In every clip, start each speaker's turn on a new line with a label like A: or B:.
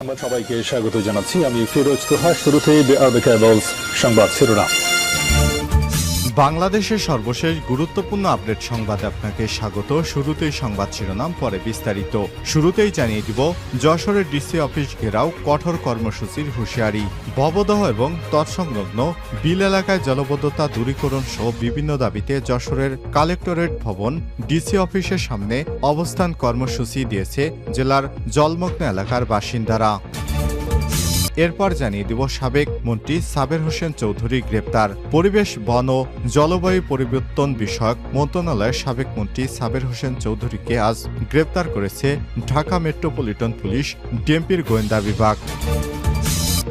A: সংবাদ সবাইকে স্বাগত জানাচ্ছি। আমি ফিরোজ তোহা। শুরুতেই সংবাদ শিরোনাম।
B: বাংলাদেশের সর্বশেষ গুরুত্বপূর্ণ আপডেট সংবাদে আপনাকে স্বাগত। শুরুতেই সংবাদ শিরোনাম, পরে বিস্তারিত। শুরুতেই জানিয়ে দিব, যশোরের ডিসি অফিস ঘেরাও কঠোর কর্মসূচির হুঁশিয়ারি। ভবদহ এবং তৎসংলগ্ন বিল এলাকায় জলবদ্ধতা দূরীকরণ সহ বিভিন্ন দাবিতে যশোরের কালেক্টরেট ভবন ডিসি অফিসের সামনে অবস্থান কর্মসূচি দিয়েছে জেলার জলমগ্ন এলাকার বাসিন্দারা। এরপর জানিয়ে দিব, সাবেক মন্ত্রী সাবের হোসেন চৌধুরী গ্রেপ্তার। পরিবেশ, বন ও জলবায়ু পরিবর্তন বিষয়ক মন্ত্রণালয়ের সাবেক মন্ত্রী সাবের হোসেন চৌধুরীকে আজ গ্রেপ্তার করেছে ঢাকা মেট্রোপলিটন পুলিশ ডিএমপির গোয়েন্দা বিভাগ।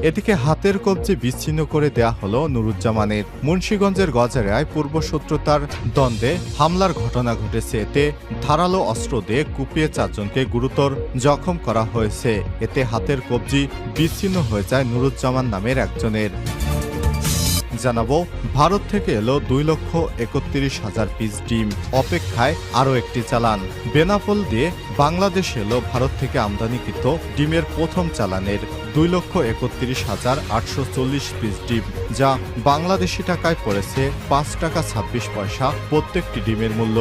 B: এদিকে হাতের কবজি বিচ্ছিন্ন করে দেয়া হলো নুরুজ্জামানের। মুন্সিগঞ্জের গজারিয়ায় পূর্বশত্রুতার দ্বন্দ্বে হামলার ঘটনা ঘটেছে। এতে ধারালো অস্ত্র দিয়ে কুপিয়ে 4 জনকে গুরুতর জখম করা হয়েছে। এতে হাতের কবজি বিচ্ছিন্ন হয়ে যায় নুরুজ্জামান নামের একজনের। জানাবো, ভারত থেকে এলো 2,31,000 পিস ডিম, অপেক্ষায় আরও একটি চালান। বেনাপোল দিয়ে বাংলাদেশে এলো ভারত থেকে আমদানিকৃত ডিমের প্রথম চালানের 2,31,840 পিস ডিম, যা বাংলাদেশি টাকায় পড়েছে 5 টাকা 26 পয়সা প্রত্যেকটি ডিমের মূল্য।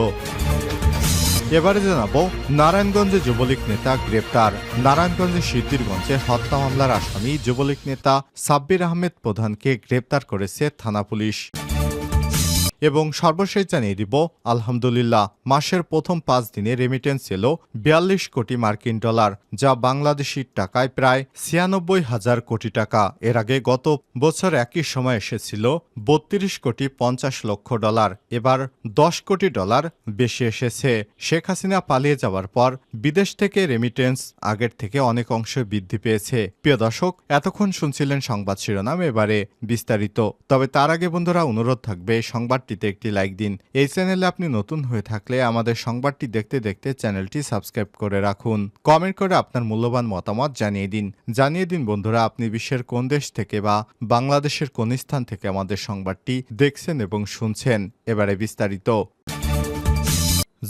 B: এবারে জানাবো, নারায়ণগঞ্জে যুবলীগ নেতা গ্রেপ্তার। নারায়ণগঞ্জের সিদ্ধিরগঞ্জে হত্যা মামলার আসামি যুবলীগ নেতা সাব্বির আহমেদ প্রধানকে গ্রেপ্তার করেছে থানা পুলিশ। এবং সর্বশেষ জানিয়ে দিব, আলহামদুলিল্লাহ, মাসের প্রথম 5 দিনে রেমিটেন্স এলো 42 কোটি মার্কিন ডলার, যা বাংলাদেশি টাকায় প্রায় 96,000 কোটি টাকা। এর আগে গত বছর একই সময় এসেছিল 32 কোটি 50 লক্ষ ডলার। এবার 10 কোটি ডলার বেশি এসেছে। শেখ হাসিনা পালিয়ে যাওয়ার পর বিদেশ থেকে রেমিটেন্স আগের থেকে অনেক অংশে বৃদ্ধি পেয়েছে। প্রিয় দর্শক, এতক্ষণ শুনছিলেন সংবাদ শিরোনাম, এবারে বিস্তারিত। তবে তার আগে বন্ধুরা, অনুরোধ থাকবে সংবাদটিতে একটি লাইক দিন। এই চ্যানেলে আপনি নতুন হয়ে থাকলে আমাদের সংবাদটি দেখতে দেখতে চ্যানেলটি সাবস্ক্রাইব করে রাখুন। কমেন্ট করে আপনার মূল্যবান মতামত জানিয়ে দিন বন্ধুরা, আপনি বিশ্বের কোন দেশ থেকে বা বাংলাদেশের কোন স্থান থেকে আমাদের সংবাদটি দেখছেন এবং শুনছেন। এবারে বিস্তারিত।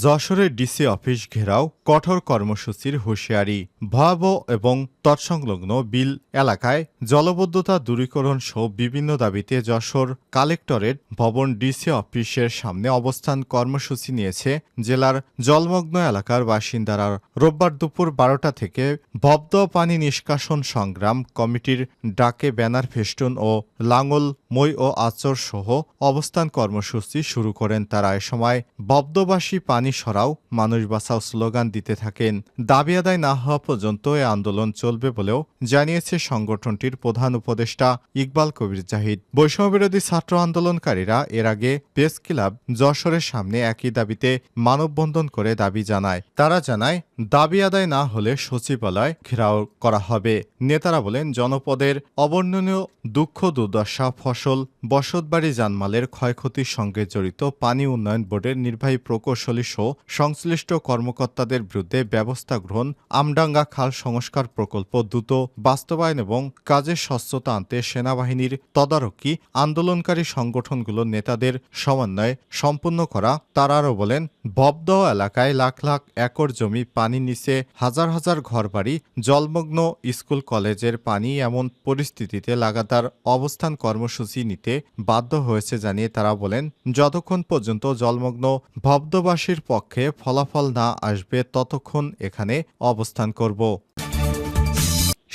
B: যশোরের ডিসি অফিস ঘেরাও কঠোর কর্মসূচির হুঁশিয়ারি। ভয়াবহ এবং তৎসংলগ্ন বিল এলাকায় জলবদ্ধতা দূরীকরণ সহ বিভিন্ন দাবিতে যশোর কালেক্টরেট ভবন ডিসি অফিসের সামনে অবস্থান কর্মসূচি নিয়েছে জেলার জলমগ্ন এলাকার বাসিন্দারা। রোববার দুপুর 12টা থেকে ভবদ পানি নিষ্কাশন সংগ্রাম কমিটির ডাকে ব্যানার, ফেস্টুন ও লাঙল, মই ও আচর সহ অবস্থান কর্মসূচি শুরু করেন তারা। এ সময় ভবদবাসী পানি সরাও, মানুষ বাঁচাও স্লোগান দিতে থাকেন। দাবি আদায় না হওয়া পর্যন্ত এ আন্দোলন চলবে বলেও জানিয়েছে সংগঠনটির প্রধান উপদেষ্টা ইকবাল কবির জাহিদ। বৈষম্যবিরোধী ছাত্র আন্দোলনকারীরা এর আগে প্রেস ক্লাব যশোরের সামনে একই দাবিতে মানববন্ধন করে দাবি জানায়। তারা জানায়, দাবি আদায় না হলে সচিবালয় ঘেরাও করা হবে। নেতারা বলেন, জনপদের অবর্ণনীয় দুঃখ দুর্দশা, ফসল, বসতবাড়ি, জানমালের ক্ষয়ক্ষতির সঙ্গে জড়িত পানি উন্নয়ন বোর্ডের নির্বাহী প্রকৌশলী সহ সংশ্লিষ্ট কর্মকর্তাদের বিরুদ্ধে ব্যবস্থা গ্রহণ, আমডাঙ্গা খাল সংস্কার প্রকল্প দ্রুত বাস্তবায়ন এবং কাজের স্বচ্ছতা আনতে সেনাবাহিনীর তদারকি, আন্দোলনকারী সংগঠনগুলোর নেতাদের সমন্বয়ে সম্পূর্ণ করা। তারা আরও বলেন, ভবদহ এলাকায় লাখ লাখ একর জমি পানির নিচে, হাজার হাজার ঘরবাড়ি জলমগ্ন, স্কুল কলেজের পানি, এমন পরিস্থিতিতে লাগাতার অবস্থান কর্মসূচি নিতে বাধ্য হয়েছে জানিয়ে তারা বলেন, যতক্ষণ পর্যন্ত জলমগ্ন ভবদবাসীর পক্ষে ফলাফল না আসবে ততক্ষণ এখানে অবস্থান করব।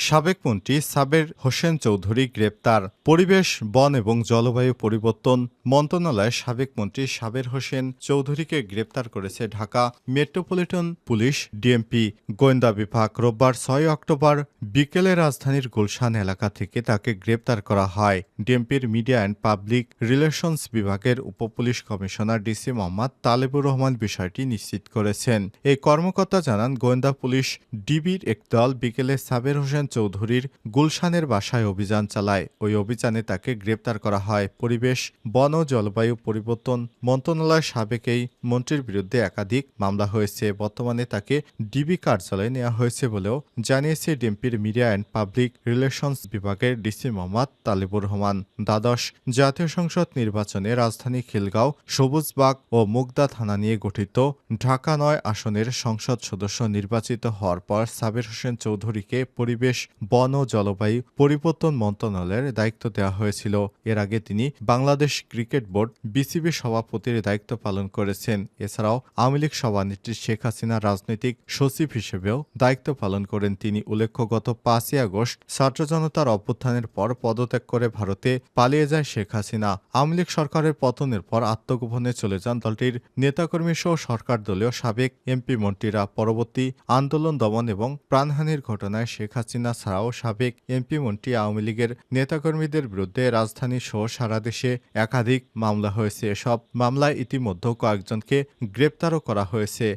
B: সাবেক মন্ত্রী সাবের হোসেন চৌধুরী গ্রেপ্তার। পরিবেশ, বন এবং জলবায়ু পরিবর্তন মন্ত্রণালয়ের সাবেক মন্ত্রী সাবের হোসেন চৌধুরীকে গ্রেপ্তার করেছে ঢাকা মেট্রোপলিটন পুলিশ ডিএমপি গোয়েন্দা বিভাগ। রোববার 6 অক্টোবর বিকেলে রাজধানীর গুলশান এলাকা থেকে তাকে গ্রেপ্তার করা হয়। ডিএমপির মিডিয়া অ্যান্ড পাবলিক রিলেশনস বিভাগের উপপুলিশ কমিশনার ডিসি মোহাম্মদ তালেবুর রহমান বিষয়টি নিশ্চিত করেছেন। এই কর্মকর্তা জানান, গোয়েন্দা পুলিশ ডিবির এক দল বিকেলে সাবের হোসেন চৌধুরীর গুলশানের বাসায় অভিযান চালায়। ওই অভিযানে তাকে গ্রেপ্তার করা হয়। পরিবেশ, বন ও জলবায়ু পরিবর্তন মন্ত্রণালয়ের সাবেক এই মন্ত্রীর বিরুদ্ধে একাধিক মামলা হয়েছে। বর্তমানে তাকে ডিবি কার্যালয়ে নেওয়া হয়েছে বলেও জানিয়েছে ডিএমপির মিডিয়া অ্যান্ড পাবলিক রিলেশনস বিভাগের ডিসি মোহাম্মদ তালেবুর রহমান। দ্বাদশ জাতীয় সংসদ নির্বাচনে রাজধানী খিলগাঁও, সবুজবাগ ও মুগদা থানা নিয়ে গঠিত ঢাকা 9 আসনের সংসদ সদস্য নির্বাচিত হওয়ার পর সাবের হোসেন চৌধুরীকে পরিবেশ, বন ও জলবায়ু পরিবর্তন মন্ত্রণালয়ের দায়িত্ব দেওয়া হয়েছিল। এর আগে তিনি বাংলাদেশ ক্রিকেট বোর্ড বিসিবি সভাপতির দায়িত্ব পালন করেছেন। এছাড়াও আওয়ামী লীগ সভানেত্রী শেখ হাসিনা রাজনৈতিক সচিব হিসেবেও দায়িত্ব পালন করেন তিনি। উল্লেখ্য, গত ৫ই আগস্ট ছাত্র জনতার অভ্যুত্থানের পর পদত্যাগ করে ভারতে পালিয়ে যায় শেখ হাসিনা। আওয়ামী লীগ সরকারের পতনের পর আত্মগোপনে চলে যান দলটির নেতাকর্মী সহ সরকার দলীয় সাবেক এমপি মন্ত্রীরা। পরবর্তী আন্দোলন দমন এবং প্রাণহানির ঘটনায় শেখ হাসিনা ছাড়াও সাবেক এমপি মন্ত্রী আওয়ামী লীগের নেতাকর্মীদের বিরুদ্ধে রাজধানী সহ সারা দেশে একাধিক মামলা হয়েছে। এসব মামলায় ইতিমধ্যে কয়েকজনকে গ্রেপ্তারও করা হয়েছে।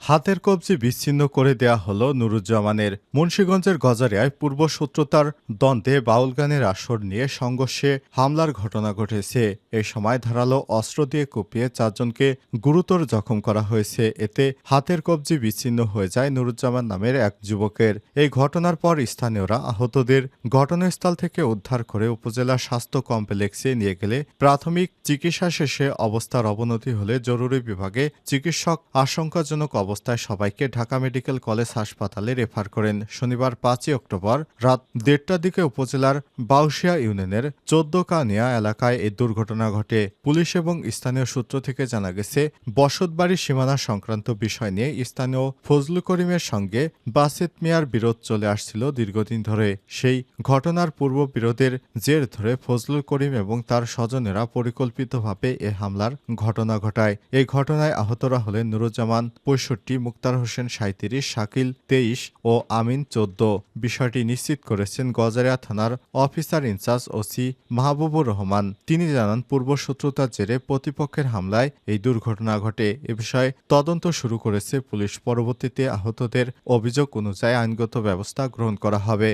B: হাতের কবজি বিচ্ছিন্ন করে দেয়া হল নুরুজ্জামানের। মুন্সিগঞ্জের গজারিয়ায় পূর্বশত্রুতার দ্বন্দ্বে বাউল গানের আসর নিয়ে সংঘর্ষে হামলার ঘটনা ঘটেছে। এই সময় ধারালো অস্ত্র দিয়ে কুপিয়ে 4 জনকে গুরুতর জখম করা হয়েছে। এতে হাতের কবজি বিচ্ছিন্ন হয়ে যায় নুরুজ্জামান নামের এক যুবকের। এই ঘটনার পর স্থানীয়রা আহতদের ঘটনাস্থল থেকে উদ্ধার করে উপজেলা স্বাস্থ্য কমপ্লেক্সে নিয়ে গেলে প্রাথমিক চিকিৎসা শেষে অবস্থার অবনতি হলে জরুরি বিভাগে চিকিৎসক আশঙ্কাজনক অবস্থায় সবাইকে ঢাকা মেডিকেল কলেজ হাসপাতালে রেফার করেন। শনিবার 5ই অক্টোবর রাত 1:30টার দিকে উপজেলার বাউশিয়া ইউনিয়নের 14 কানিয়া এলাকায় এই দুর্ঘটনা ঘটে। পুলিশ এবং স্থানীয় সূত্র থেকে জানা গেছে, বসতবাড়ি সীমানা সংক্রান্ত বিষয় নিয়ে স্থানীয় ফজলু করিমের সঙ্গে বাসেত মিয়ার বিরোধ চলে আসছিল দীর্ঘদিন ধরে। সেই ঘটনার পূর্ব বিরোধের জের ধরে ফজলু করিম এবং তার স্বজনেরা পরিকল্পিতভাবে এ হামলার ঘটনা ঘটায়। এই ঘটনায় আহতরা হলেন নুরুজ্জামান 65, মুক্তার হোসেন 37, শাকিল 23 ও আমিন 14। বিষয়টি নিশ্চিত করেছেন গজারিয়া থানার officer in charge OC Mahbubur Rahman. তিনি জানান, পূর্বশত্রুতার জেরে প্রতিপক্ষের হামলায় এই দুর্ঘটনা ঘটে। এ বিষয়ে তদন্ত শুরু করেছে পুলিশ। পরবর্তীতে আহতদের অভিযোগ অনুযায়ী আইনগত ব্যবস্থা গ্রহণ করা হবে।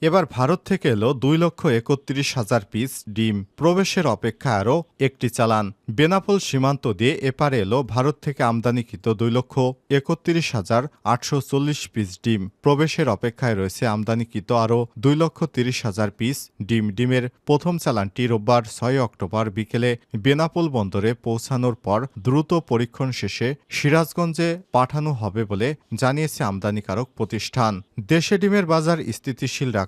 B: এবার ভারত থেকে এলো 2,31,000 পিস ডিম। প্রবেশের অপেক্ষায় আরও একটি চালান। বেনাপোল সীমান্ত দিয়ে এপারে এলো ভারত থেকে আমদানিকৃত 2,31,840 পিস ডিম। প্রবেশের অপেক্ষায় রয়েছে আমদানিকৃত আরও 2,30,000 পিস ডিম। ডিমের প্রথম চালানটি রোববার 6 অক্টোবর বিকেলে বেনাপোল বন্দরে পৌঁছানোর পর দ্রুত পরীক্ষণ শেষে সিরাজগঞ্জে পাঠানো হবে বলে জানিয়েছে আমদানিকারক প্রতিষ্ঠান। দেশে ডিমের বাজার স্থিতিশীল রাখতে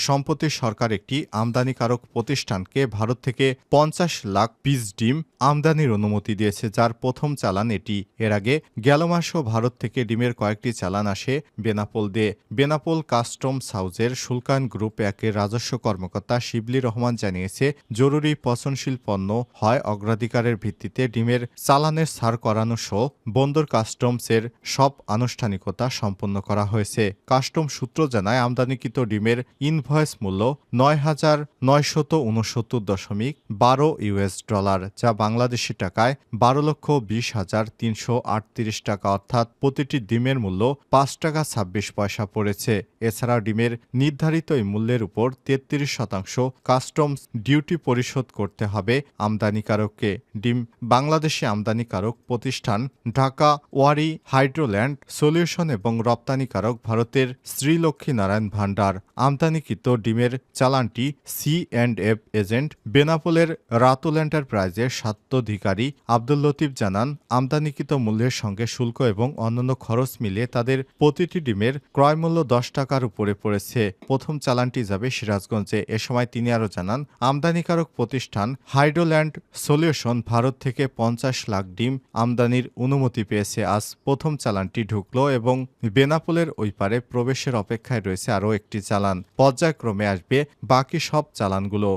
B: সম্প্রতি সরকার একটি আমদানিকারক প্রতিষ্ঠানকে ভারত থেকে 50 লাখ পিস ডিম আমদানির অনুমতি দিয়েছে, যার প্রথম চালান এটি। এর আগে গেল মাসেও ভারত থেকে ডিমের কয়েকটি চালান আসে বেনাপোল দিয়ে। বেনাপোল কাস্টমস হাউজের শুল্কায়ন গ্রুপ 1-এর রাজস্ব কর্মকর্তা শিবলি রহমান জানিয়েছে, জরুরি পচনশীল পণ্য হয় অগ্রাধিকারের ভিত্তিতে ডিমের চালানের ছাড় করানো সহ বন্দর কাস্টমসের সব আনুষ্ঠানিকতা সম্পন্ন করা হয়েছে। কাস্টম সূত্র জানায়, আমদানিকৃত ডিমের ইনভয়েস মূল্য $9,970.12, যা বাংলাদেশি টাকায় 12,20,338 টাকা, অর্থাৎ প্রতিটি ডিমের মূল্য 5 টাকা 26 পয়সা পড়েছে। এছাড়া ডিমের নির্ধারিত এই মূল্যের উপর 33% কাস্টমস ডিউটি পরিশোধ করতে হবে আমদানিকারককে। ডিম বাংলাদেশি আমদানিকারক প্রতিষ্ঠান ঢাকা ওয়ারি হাইড্রোল্যান্ড সলিউশন এবং রপ্তানিকারক ভারতের শ্রীলক্ষ্মী নারায়ণ ভান্ডার। আমদানিকৃত ডিমের চালানটি C&F এজেন্ট বেনাপোলের রাতুল এন্টারপ্রাইজের স্বাত্বাধিকারী আব্দুল লতিফ জানান, আমদানিকৃত মূল্যের সঙ্গে শুল্ক এবং অন্যান্য খরচ মিলিয়ে তাদের প্রতিটি ডিমের ক্রয়মূল্য 10 টাকার উপরে পড়েছে। প্রথম চালানটি যাবে সিরাজগঞ্জে। এ সময় তিনি আরও জানান, আমদানিকারক প্রতিষ্ঠান হাইড্রোল্যান্ড সলিউশন ভারত থেকে 50 লাখ ডিম আমদানির অনুমতি পেয়েছে। আজ প্রথম চালানটি ঢুকলো এবং বেনাপোলের ওই পারে প্রবেশের অপেক্ষায় রয়েছে আরও একটি চালান। পর্যায়ক্রমে আসবে বাকি সব চালানগুলো।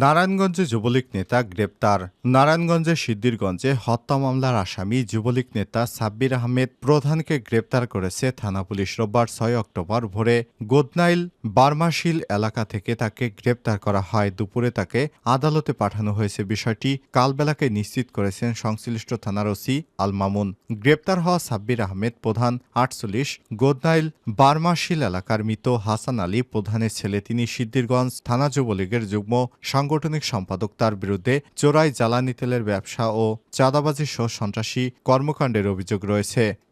B: নারায়ণগঞ্জে যুবলীগ নেতা গ্রেপ্তার। নারায়ণগঞ্জের সিদ্ধিরগঞ্জে হত্যা মামলার আসামি যুবলীগ নেতা সাব্বির আহমেদ প্রধানকে গ্রেপ্তার করেছে থানা পুলিশ। রোববার 6 অক্টোবর ভোরে গোদনাইল বার্মাশিল এলাকা থেকে তাকে গ্রেপ্তার করা হয়। দুপুরে তাকে আদালতে পাঠানো হয়েছে। বিষয়টি কালবেলাকে নিশ্চিত করেছেন সংশ্লিষ্ট থানার ওসি আল মামুন। গ্রেপ্তার হওয়া সাব্বির আহমেদ প্রধান 48, গোদনাইল বার্মাশিল এলাকার মৃত হাসান আলী প্রধানের ছেলে। তিনি সিদ্ধিরগঞ্জ থানা যুবলীগের যুগ্ম সাংগঠনিক সম্পাদক। তার বিরুদ্ধে চোরাই জ্বালানি তেলের ব্যবসা ও চাঁদাবাজি সহ সন্ত্রাসী কর্মকাণ্ডের অভিযোগ রয়েছে।